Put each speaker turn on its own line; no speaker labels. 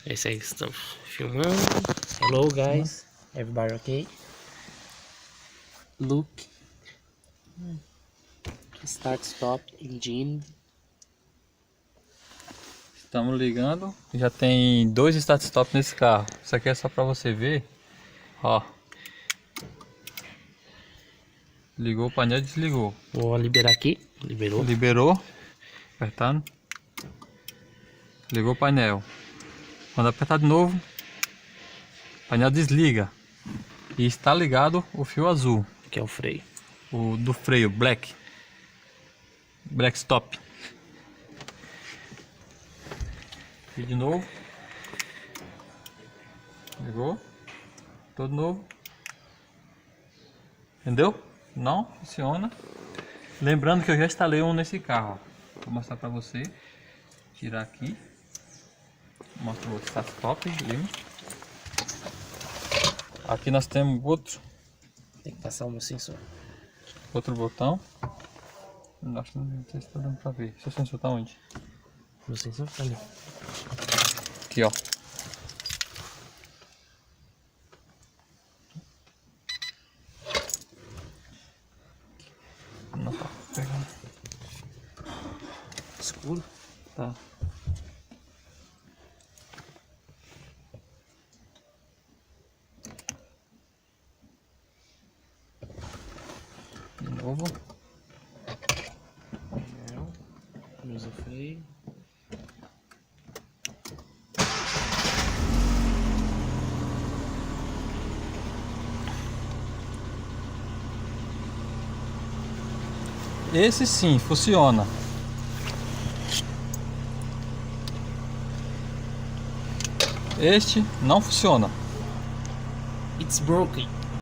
Esse aí que estão filmando. Hello guys, everybody okay? Look. Start, stop, engine.
Estamos ligando. Já tem 2 start stop nesse carro. Isso aqui é só para você ver. Ó. Ligou o painel e desligou.
Vou liberar aqui. Liberou.
Liberou. Apertando. Ligou o painel. Quando apertar de novo, o painel desliga. E está ligado o fio azul.
Aqui é o freio.
O do freio, black. Black stop. E de novo. Ligou. Todo novo. Entendeu? Não funciona. Lembrando que eu já instalei um nesse carro. Vou mostrar pra você. Tirar aqui. Mostra o start stop. Aqui nós temos
Tem que passar o meu sensor.
outro botão. Acho que não sei se está dando pra ver. Seu sensor tá onde?
Meu sensor tá ali.
Aqui, ó. Não tá pegando.
Escuro.
Tá. De novo.
Usa o freio.
Esse sim funciona. Este não funciona.
It's broken.